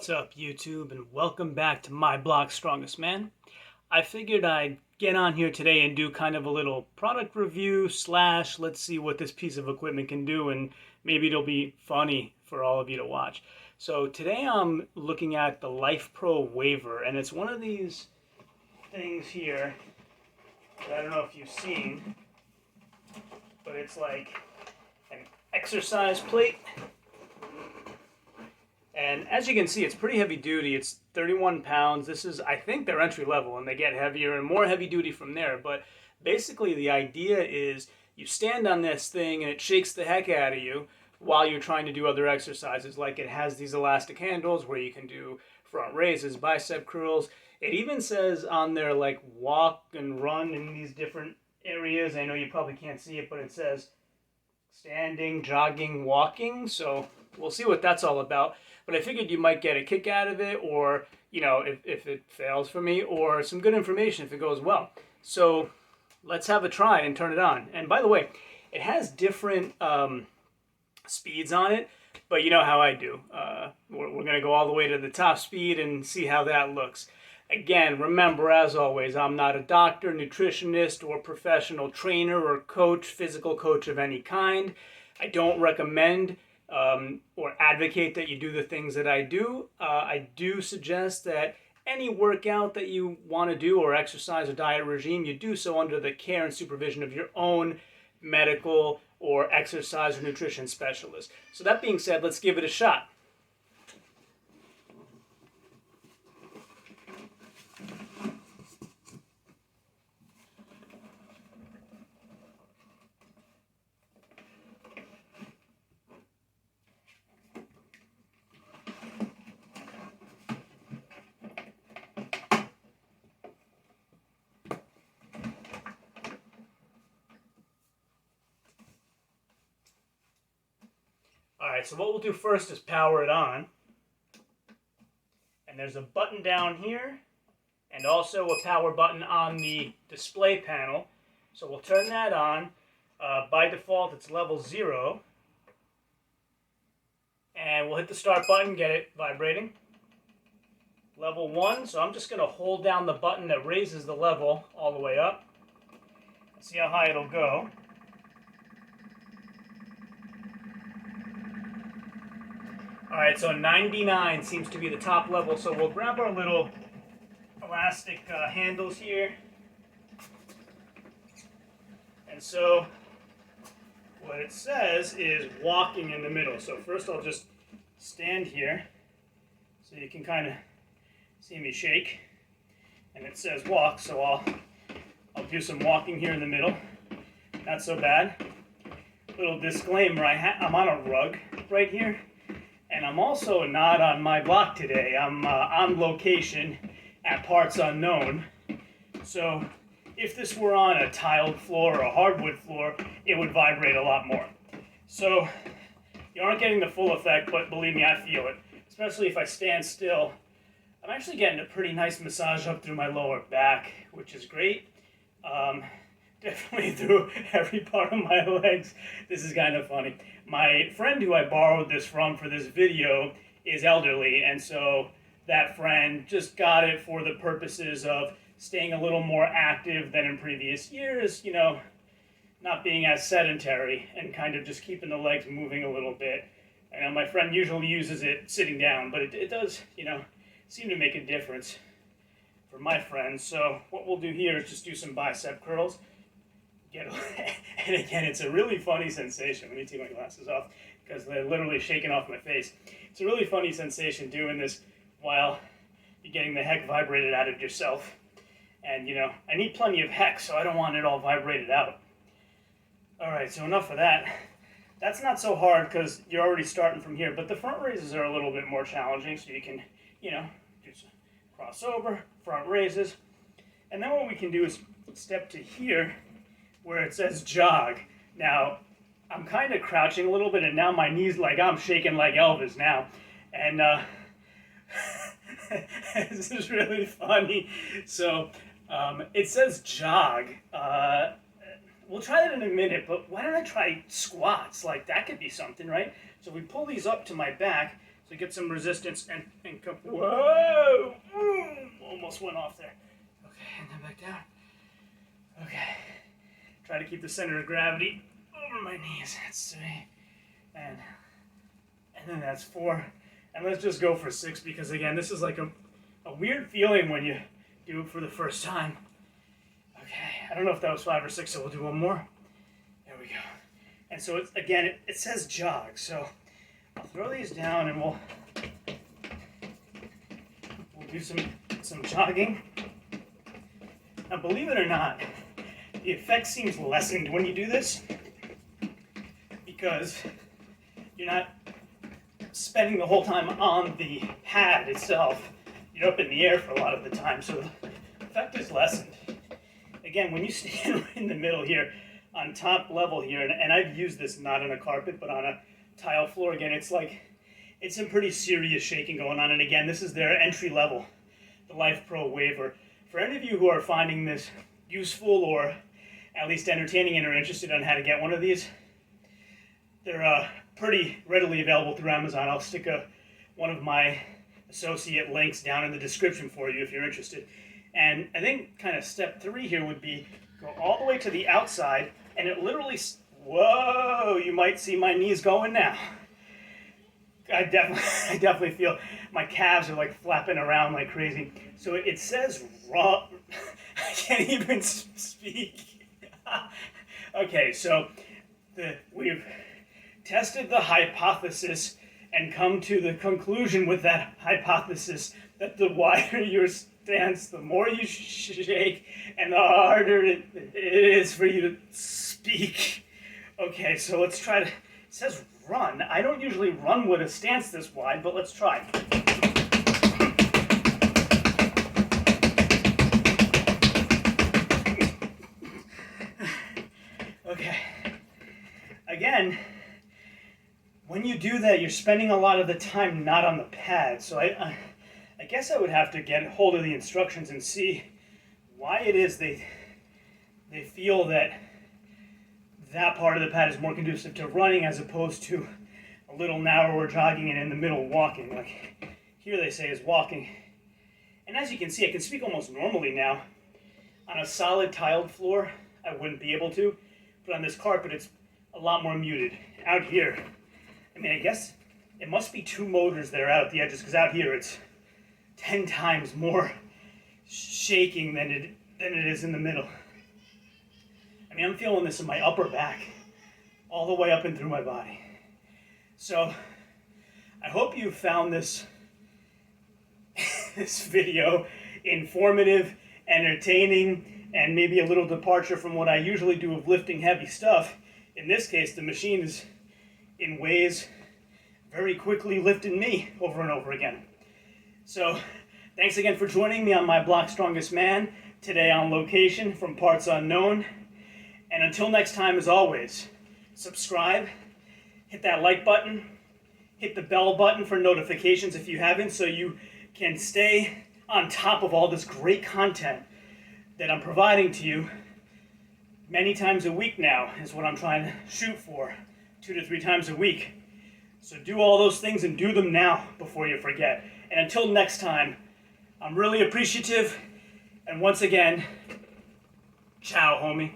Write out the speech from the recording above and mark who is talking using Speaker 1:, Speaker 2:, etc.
Speaker 1: What's up, YouTube, and welcome back to my blog, Strongest Man. I figured I'd get on here today and do kind of a little product review slash let's see what this piece of equipment can do, and maybe it'll be funny for all of you to watch. So today I'm looking at the LifePro Waver, and it's one of these things here that I don't know if you've seen, but it's like an exercise plate. And as you can see, it's pretty heavy duty. It's 31 pounds. This is, I think, their entry level, and they get heavier and more heavy duty from there. But basically, the idea is you stand on this thing and it shakes the heck out of you while you're trying to do other exercises. Like, it has these elastic handles where you can do front raises, bicep curls. It even says on there, like, walk and run in these different areas. I know you probably can't see it, but it says standing, jogging, walking. So we'll see what that's all about. But I figured you might get a kick out of it, or, you know, if it fails for me, or some good information if it goes well. So let's have a try and turn it on. And by the way, it has different speeds on it, but you know how I do. We're going to go all the way to the top speed and see how that looks. Again, remember, as always, I'm not a doctor, nutritionist, or professional trainer or coach, physical coach of any kind. I don't recommend or advocate that you do the things that I do. I do suggest that any workout that you want to do, or exercise or diet regime, you do so under the care and supervision of your own medical or exercise or nutrition specialist. So that being said, let's give it a shot. Alright, so what we'll do first is power it on. And there's a button down here, and also a power button on the display panel. So we'll turn that on. By default, it's level 0. And we'll hit the start button, get it vibrating. Level 1, so I'm just going to hold down the button that raises the level all the way up. See how high it'll go. Alright, so 99 seems to be the top level, so we'll grab our little elastic handles here. And so what it says is walking in the middle. So first I'll just stand here so you can kind of see me shake. And it says walk, so I'll do some walking here in the middle. Not so bad. Little disclaimer, I'm on a rug right here. And I'm also not on my block today. I'm on location at parts unknown. So if this were on a tiled floor or a hardwood floor, it would vibrate a lot more. So you aren't getting the full effect, but believe me, I feel it. Especially if I stand still. I'm actually getting a pretty nice massage up through my lower back, which is great. Definitely through every part of my legs. This is kind of funny. My friend who I borrowed this from for this video is elderly, and so that friend just got it for the purposes of staying a little more active than in previous years, you know, not being as sedentary and kind of just keeping the legs moving a little bit. And my friend usually uses it sitting down, but it does, you know, seem to make a difference for my friends. So what we'll do here is just do some bicep curls. And again, it's a really funny sensation. Let me take my glasses off because they're literally shaking off my face. It's a really funny sensation doing this while you're getting the heck vibrated out of yourself. And, you know, I need plenty of heck, so I don't want it all vibrated out. Alright, so enough of that. That's not so hard because you're already starting from here, but the front raises are a little bit more challenging, so you can, you know, just cross over, front raises. And then what we can do is step to here, where it says jog. Now, I'm kind of crouching a little bit, and now my knees, like, I'm shaking like Elvis now. And this is really funny. So, it says jog. We'll try that in a minute, but why don't I try squats? Like, that could be something, right? So we pull these up to my back. So get some resistance and come, whoa, almost went off there. Okay, and then back down. Okay, try to keep the center of gravity over my knees. That's 3, and then that's 4. And let's just go for 6 because again, this is like a weird feeling when you do it for the first time. Okay, I don't know if that was 5 or 6, so we'll do one more. There we go. And so it's, again, it says jog, so I'll throw these down and we'll do some jogging. Now, believe it or not, the effect seems lessened when you do this because you're not spending the whole time on the pad itself. You're up in the air for a lot of the time, so the effect is lessened. Again, when you stand in the middle here, on top level here, and I've used this not on a carpet, but on a tile floor, again, it's some pretty serious shaking going on. And again, this is their entry level, the LifePro Waver. For any of you who are finding this useful or at least entertaining and are interested on how to get one of these, they're pretty readily available through Amazon. I'll stick one of my associate links down in the description for you if you're interested. And I think kind of step 3 here would be go all the way to the outside, and it literally, whoa, you might see my knees going now. I definitely feel my calves are like flapping around like crazy. So it says raw, I can't even speak. Okay, so we've tested the hypothesis and come to the conclusion with that hypothesis that the wider your stance, the more you shake and the harder it is for you to speak. Okay, so let's try to, it says run. I don't usually run with a stance this wide, but let's try. Okay. Again, when you do that, you're spending a lot of the time not on the pad. So I guess I would have to get hold of the instructions and see why it is they feel that part of the pad is more conducive to running as opposed to a little narrower jogging and in the middle walking. Like here they say is walking. And as you can see, I can speak almost normally now. On a solid tiled floor, I wouldn't be able to, but on this carpet, it's a lot more muted. Out here, I mean, I guess it must be 2 motors that are out at the edges, because out here it's 10 times more shaking than it is in the middle. I mean, I'm feeling this in my upper back, all the way up and through my body. So, I hope you found this video informative, entertaining, and maybe a little departure from what I usually do of lifting heavy stuff. In this case, the machine is, in ways, very quickly lifting me over and over again. So, thanks again for joining me on my Block Strongest Man, today on location from parts unknown. And until next time, as always, subscribe, hit that like button, hit the bell button for notifications if you haven't, so you can stay on top of all this great content that I'm providing to you many times a week now, is what I'm trying to shoot for, 2 to 3 times a week. So do all those things and do them now before you forget. And until next time, I'm really appreciative. And once again, ciao, homie.